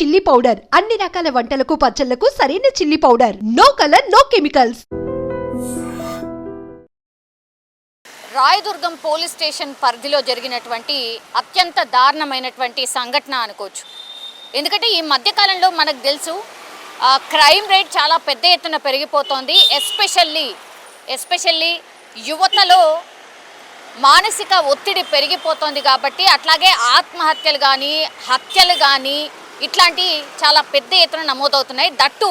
Chilli powder అన్ని రకాల వంటలకు పచ్చళ్లకు సరైన chilli powder. No colour no chemicals. Rayadurgam police station పరిధిలో జరిగినటువంటి అత్యంత దారుణమైనటువంటి సంఘటన అనుకోవచ్చు. ఎందుకంటే ఈ మధ్యకాలంలో మనకు తెలుసు క్రైమ్ రేట్ చాలా పెద్ద ఎత్తున పెరిగిపోతోంది. ఎస్పెషల్లీ యువతలో మానసిక ఒత్తిడి పెరిగిపోతోంది కాబట్టి అట్లాగే ఆత్మహత్యలు కానీ హత్యలు కానీ ఇట్లాంటి చాలా పెద్ద ఎత్తున నమోదవుతున్నాయి. దట్టు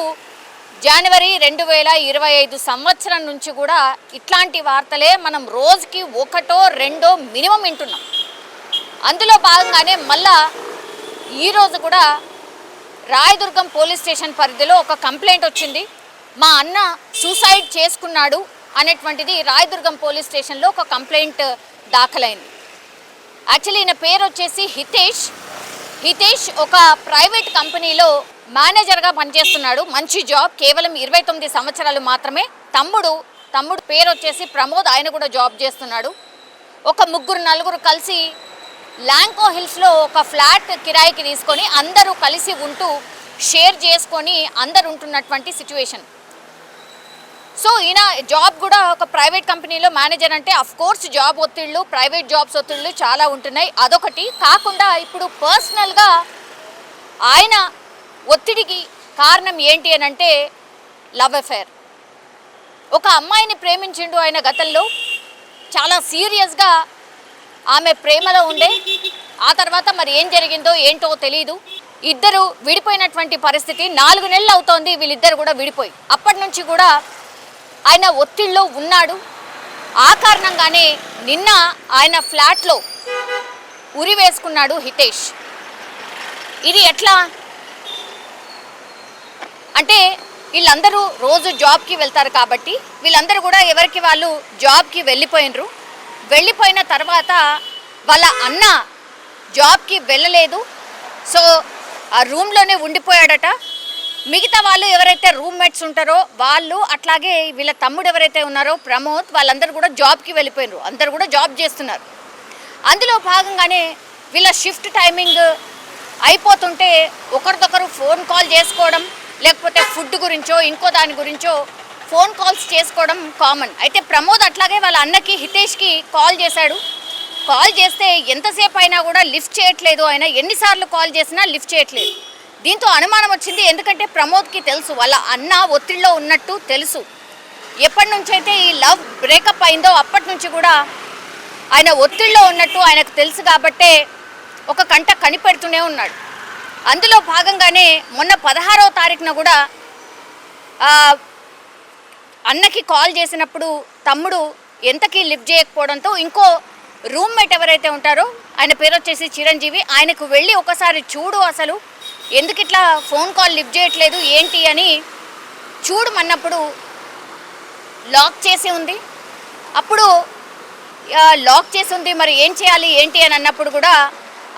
జనవరి 2025 సంవత్సరం నుంచి కూడా ఇట్లాంటి వార్తలే మనం రోజుకి ఒకటో రెండో మినిమం వింటున్నాం. అందులో భాగంగానే మళ్ళా ఈరోజు కూడా రాయదుర్గం పోలీస్ స్టేషన్ పరిధిలో ఒక కంప్లైంట్ వచ్చింది. మా అన్న సూసైడ్ చేసుకున్నాడు అనేటువంటిది రాయదుర్గం పోలీస్ స్టేషన్లో ఒక కంప్లైంట్ దాఖలైంది. యాక్చువల్లీ ఈయన పేరు వచ్చేసి హితేష్ ఒక ప్రైవేట్ కంపెనీలో మేనేజర్గా పనిచేస్తున్నాడు. మంచి జాబ్, కేవలం 29 సంవత్సరాలు మాత్రమే. తమ్ముడు పేరు వచ్చేసి ప్రమోద్, ఆయన కూడా జాబ్ చేస్తున్నాడు. ఒక 3-4 కలిసి ల్యాంకో హిల్స్లో ఒక ఫ్లాట్ కిరాయికి తీసుకొని అందరూ కలిసి ఉంటూ షేర్ చేసుకొని అందరు ఉంటున్నటువంటి సిచ్యువేషన్. సో ఈయన జాబ్ కూడా ఒక ప్రైవేట్ కంపెనీలో మేనేజర్ అంటే అఫ్కోర్స్ జాబ్ ఒత్తిళ్ళు, ప్రైవేట్ జాబ్స్ ఒత్తిళ్ళు చాలా ఉంటున్నాయి. అదొకటి కాకుండా ఇప్పుడు పర్సనల్గా ఆయన ఒత్తిడికి కారణం ఏంటి అని అంటే లవ్ అఫేర్. ఒక అమ్మాయిని ప్రేమించిండు ఆయన గతంలో, చాలా సీరియస్గా ఆమె ప్రేమలో ఉండే. ఆ తర్వాత మరి ఏం జరిగిందో ఏంటో తెలీదు. ఇద్దరు విడిపోయినటువంటి పరిస్థితి. 4 నెలలు అవుతోంది వీళ్ళిద్దరు కూడా విడిపోయి. అప్పటి నుంచి కూడా ఆయన ఒత్తిడిలో ఉన్నాడు. ఆ కారణంగానే నిన్న ఆయన ఫ్లాట్లో ఉరి వేసుకున్నాడు హితేష్. ఇది ఎట్లా అంటే వీళ్ళందరూ రోజు జాబ్కి వెళ్తారు కాబట్టి వీళ్ళందరూ కూడా ఎవరికి వాళ్ళు జాబ్కి వెళ్ళిపోయినరు. వెళ్ళిపోయిన తర్వాత వాళ్ళ అన్న జాబ్కి వెళ్ళలేదు. సో ఆ రూమ్లోనే ఉండిపోయాడట. మిగతా వాళ్ళు ఎవరైతే రూమ్మేట్స్ ఉంటారో వాళ్ళు, అట్లాగే వీళ్ళ తమ్ముడు ఎవరైతే ఉన్నారో ప్రమోద్, వాళ్ళందరూ కూడా జాబ్కి వెళ్ళిపోయినారు. అందరూ కూడా జాబ్ చేస్తున్నారు. అందులో భాగంగానే వీళ్ళ షిఫ్ట్ టైమింగ్ అయిపోతుంటే ఒకరికొకరు ఫోన్ కాల్ చేసుకోవడం, లేకపోతే ఫుడ్ గురించో ఇంకో దాని గురించో ఫోన్ కాల్స్ చేసుకోవడం కామన్. అయితే ప్రమోద్ అట్లాగే వాళ్ళ అన్నకి హితేష్కి కాల్ చేశాడు. కాల్ చేస్తే ఎంతసేపు అయినా కూడా లిఫ్ట్ చేయట్లేదు. ఆయన ఎన్నిసార్లు కాల్ చేసినా లిఫ్ట్ చేయట్లేదు. దీంతో అనుమానం వచ్చింది. ఎందుకంటే ప్రమోద్కి తెలుసు వాళ్ళ అన్న ఒత్తిడిలో ఉన్నట్టు తెలుసు. ఎప్పటి నుంచి అయితే ఈ లవ్ బ్రేకప్ అయిందో అప్పటి నుంచి కూడా ఆయన ఒత్తిడిలో ఉన్నట్టు ఆయనకు తెలుసు కాబట్టే ఒక కంట కనిపెడుతూనే ఉన్నాడు. అందులో భాగంగానే మొన్న 16వ తారీఖున కూడా అన్నకి కాల్ చేసినప్పుడు తమ్ముడు ఎంతకీ లిఫ్ట్ చేయకపోవడంతో ఇంకో రూమ్మేట్ ఎవరైతే ఉంటారో ఆయన పేరు వచ్చేసి చిరంజీవి, ఆయనకు వెళ్ళి ఒకసారి చూడు అసలు ఎందుకు ఇట్లా ఫోన్ కాల్ లిఫ్ట్ చేయట్లేదు ఏంటి అని చూడమన్నప్పుడు లాక్ చేసి ఉంది. అప్పుడు లాక్ చేసి ఉంది, మరి ఏం చేయాలి ఏంటి అని అన్నప్పుడు కూడా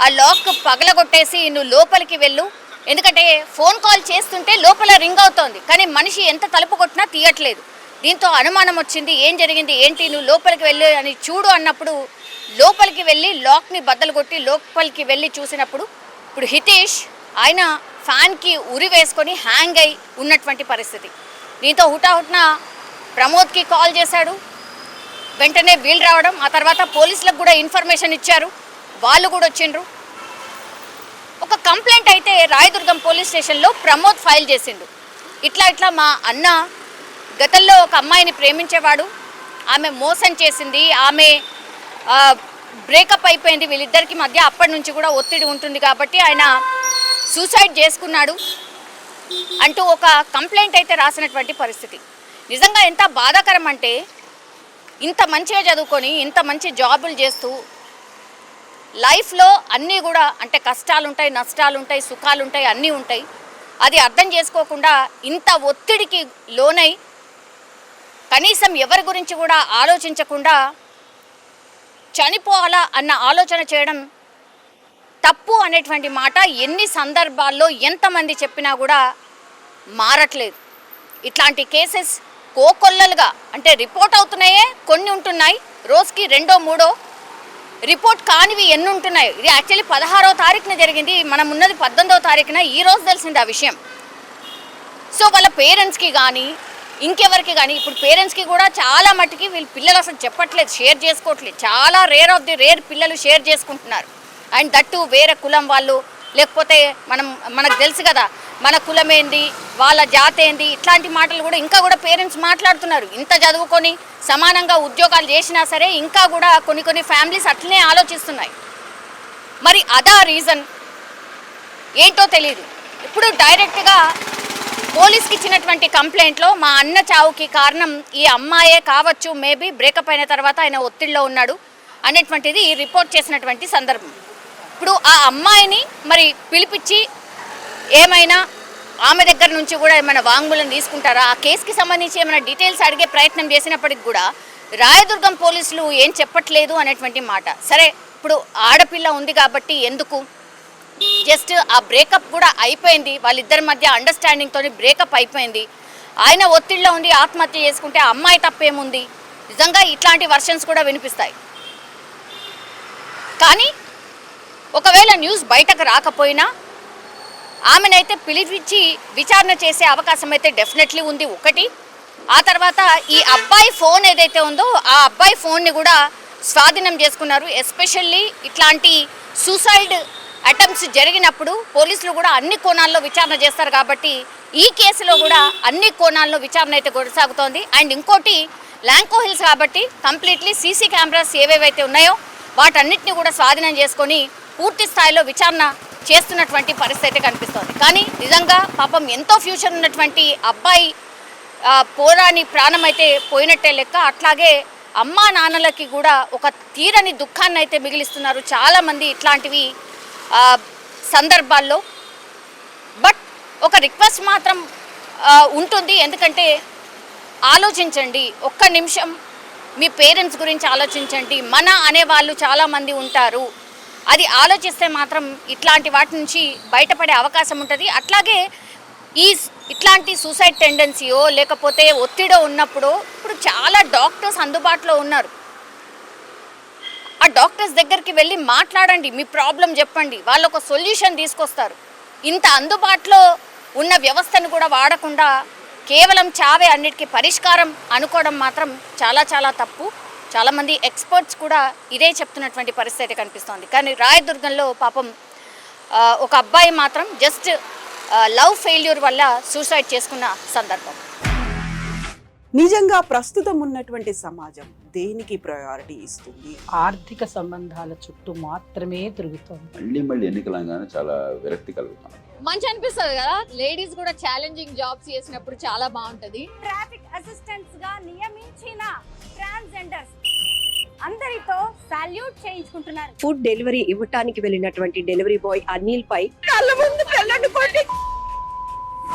ఆ లాక్ పగలగొట్టేసి నువ్వు లోపలికి వెళ్ళు, ఎందుకంటే ఫోన్ కాల్ చేస్తుంటే లోపల రింగ్ అవుతోంది కానీ మనిషి ఎంత తలుపు కొట్టినా తీయట్లేదు. దీంతో అనుమానం వచ్చింది, ఏం జరిగింది ఏంటి, నువ్వు లోపలికి వెళ్ళి అని చూడు అన్నప్పుడు లోపలికి వెళ్ళి లాక్ని బద్దలు కొట్టి లోపలికి వెళ్ళి చూసినప్పుడు ఇప్పుడు హితేష్ ఆయన ఫ్యాన్కి ఉరి వేసుకొని హ్యాంగ్ అయి ఉన్నటువంటి పరిస్థితి. దీంతో హుటాహుట్న ప్రమోద్కి కాల్ చేశాడు. వెంటనే వీళ్ళు రావడం, ఆ తర్వాత పోలీసులకు కూడా ఇన్ఫర్మేషన్ ఇచ్చారు. వాళ్ళు కూడా వచ్చిండ్రు. ఒక కంప్లైంట్ అయితే రాయదుర్గం పోలీస్ స్టేషన్లో ప్రమోద్ ఫైల్ చేసిండు. ఇట్లా మా అన్న గతంలో ఒక అమ్మాయిని ప్రేమించేవాడు, ఆమె మోసం చేసింది, ఆమె బ్రేకప్ అయిపోయింది వీళ్ళిద్దరికి మధ్య, అప్పటి నుంచి కూడా ఒత్తిడి ఉంటుంది కాబట్టి ఆయన సూసైడ్ చేసుకున్నాడు అంటూ ఒక కంప్లైంట్ అయితే రాసినటువంటి పరిస్థితి. నిజంగా ఎంత బాధాకరం అంటే ఇంత మంచిగా చదువుకొని ఇంత మంచి జాబులు చేస్తూ లైఫ్లో అన్నీ కూడా అంటే కష్టాలు ఉంటాయి, నష్టాలు ఉంటాయి, సుఖాలు ఉంటాయి, అన్నీ ఉంటాయి. అది అర్థం చేసుకోకుండా ఇంత ఒత్తిడికి లోనై కనీసం ఎవరి గురించి కూడా ఆలోచించకుండా చనిపోవాలా అన్న ఆలోచన చేయడం తప్పు అనేటువంటి మాట ఎన్ని సందర్భాల్లో ఎంతమంది చెప్పినా కూడా మారట్లేదు. ఇట్లాంటి కేసెస్ కోకొల్లలుగా అంటే రిపోర్ట్ అవుతున్నాయే, కొన్ని ఉంటున్నాయి, రోజుకి 2-3 రిపోర్ట్ కానివి ఎన్ని ఉంటున్నాయి. ఇది యాక్చువల్లీ 16వ తారీఖున జరిగింది, మనం ఉన్నది 18వ తారీఖున. ఈ రోజు తెలిసింది ఆ విషయం. సో వాళ్ళ పేరెంట్స్కి కానీ ఇంకెవరికి కానీ, ఇప్పుడు పేరెంట్స్కి కూడా చాలా మట్టుకి వీళ్ళ పిల్లలు అసలు చెప్పట్లేదు, షేర్ చేసుకోవట్లేదు. చాలా రేర్ ఆఫ్ ది రేర్ పిల్లలు షేర్ చేసుకుంటున్నారు. అండ్ దట్టు వేరే కులం వాళ్ళు, లేకపోతే మనకు తెలుసు కదా మన కులం ఏంది, వాళ్ళ జాతి ఏంది, ఇట్లాంటి మాటలు కూడా ఇంకా కూడా పేరెంట్స్ మాట్లాడుతున్నారు. ఇంత చదువుకొని సమానంగా ఉద్యోగాలు చేసినా సరే ఇంకా కూడా కొన్ని ఫ్యామిలీస్ అట్లనే ఆలోచిస్తున్నాయి. మరి అదా రీజన్ ఏంటో తెలియదు. ఇప్పుడు డైరెక్ట్గా పోలీస్కి ఇచ్చినటువంటి కంప్లైంట్లో మా అన్న చావుకి కారణం ఈ అమ్మాయే కావచ్చు, మేబీ బ్రేకప్ అయిన తర్వాత ఆయన ఒత్తిడిలో ఉన్నాడు అనేటువంటిది రిపోర్ట్ చేసినటువంటి సందర్భం. ఇప్పుడు ఆ అమ్మాయిని మరి పిలిపించి ఏమైనా ఆమె దగ్గర నుంచి కూడా ఏమైనా వాంగ్మూలం తీసుకుంటారా, ఆ కేసుకి సంబంధించి ఏమైనా డీటెయిల్స్ అడిగే ప్రయత్నం చేసినప్పటికి కూడా రాయదుర్గం పోలీసులు ఏం చెప్పట్లేదు అనేటువంటి మాట. సరే, ఇప్పుడు ఆడపిల్ల ఉంది కాబట్టి ఎందుకు, జస్ట్ ఆ బ్రేకప్ కూడా అయిపోయింది, వాళ్ళిద్దరి మధ్య అండర్స్టాండింగ్తో బ్రేకప్ అయిపోయింది. ఆయన ఒత్తిడిలో ఉండి ఆత్మహత్య చేసుకుంటే ఆ అమ్మాయి తప్పేముంది? నిజంగా ఇట్లాంటి వర్షన్స్ కూడా వినిపిస్తాయి. కానీ ఒకవేళ న్యూస్ బయటకు రాకపోయినా ఆమెనైతే పిలిపించి విచారణ చేసే అవకాశం అయితే డెఫినెట్లీ ఉంది ఒకటి. ఆ తర్వాత ఈ అబ్బాయి ఫోన్ ఏదైతే ఉందో ఆ అబ్బాయి ఫోన్ని కూడా స్వాధీనం చేసుకున్నారు. ఎస్పెషల్లీ ఇట్లాంటి సూసైడ్ అటెంప్ట్స్ జరిగినప్పుడు పోలీసులు కూడా అన్ని కోణాల్లో విచారణ చేస్తారు కాబట్టి ఈ కేసులో కూడా అన్ని కోణాల్లో విచారణ అయితే కొనసాగుతోంది. అండ్ ఇంకోటి ల్యాంకో హిల్స్ కాబట్టి కంప్లీట్లీ సీసీ కెమెరాస్ ఏవేవైతే ఉన్నాయో వాటన్నిటిని కూడా స్వాధీనం చేసుకొని పూర్తి స్థాయిలో విచారణ చేస్తున్నటువంటి పరిస్థితి కనిపిస్తోంది. కానీ నిజంగా పాపం ఎంతో ఫ్యూచర్ ఉన్నటువంటి అబ్బాయి పోరాని ప్రాణం అయితే పోయినట్టే లెక్క. అట్లాగే అమ్మా నాన్నలకి కూడా ఒక తీరని దుఃఖాన్ని అయితే మిగిలిస్తున్నారు చాలామంది ఇట్లాంటివి సందర్భాల్లో. బట్ ఒక రిక్వెస్ట్ మాత్రం ఉంటుంది, ఎందుకంటే ఆలోచించండి, ఒక్క నిమిషం మీ పేరెంట్స్ గురించి ఆలోచించండి. మన అనేవాళ్ళు చాలామంది ఉంటారు, అది ఆలోచిస్తే మాత్రం ఇట్లాంటి వాటి నుంచి బయటపడే అవకాశం ఉంటుంది. అట్లాగే ఇట్లాంటి సూసైడ్ టెండెన్సీయో లేకపోతే ఒత్తిడో ఉన్నప్పుడు ఇప్పుడు చాలా డాక్టర్స్ అందుబాటులో ఉన్నారు. ఆ డాక్టర్స్ దగ్గరికి వెళ్ళి మాట్లాడండి, మీ ప్రాబ్లం చెప్పండి, వాళ్ళు ఒక సొల్యూషన్ తీసుకొస్తారు. ఇంత అందుబాటులో ఉన్న వ్యవస్థను కూడా వాడకుండా కేవలం చావే అన్నిటికీ పరిష్కారం అనుకోవడం మాత్రం చాలా చాలా తప్పు. చాలామంది ఎక్స్పర్ట్స్ కూడా ఇదే చెప్తున్నటువంటి పరిస్థితి కనిపిస్తోంది. కానీ రాయదుర్గంలో పాపం ఒక అబ్బాయి మాత్రం జస్ట్ లవ్ ఫెయిల్యూర్ వల్ల సూసైడ్ చేసుకున్న సందర్భం. నిజంగా ప్రస్తుతం ఉన్నటువంటి సమాజం దేనికి ప్రయారిటీ ఇస్తుంది? ఆర్థిక సంబంధాల చుట్టూ మాత్రమే తిరుగుతోంది. మళ్ళీ ఎన్నికలంగానే చాలా విరక్తి కలుగుతాం. మంచి అనిపిస్తుంది కదా, లేడీస్ కూడా ఛాలెంజింగ్ జాబ్స్ చేసినప్పుడు చాలా బాగుంటది. ట్రాఫిక్ అసిస్టెంట్స్ గా నియమించిన ట్రాన్స్జెండర్స్ అందరితో సాల్యూట్ చేయించుకుంటున్నారు. ఫుడ్ డెలివరీ ఇవ్వటానికి వెళ్ళినటువంటి డెలివరీ బాయ్ అనిల్ పై కళ్ళ ముందు పెళ్ళండి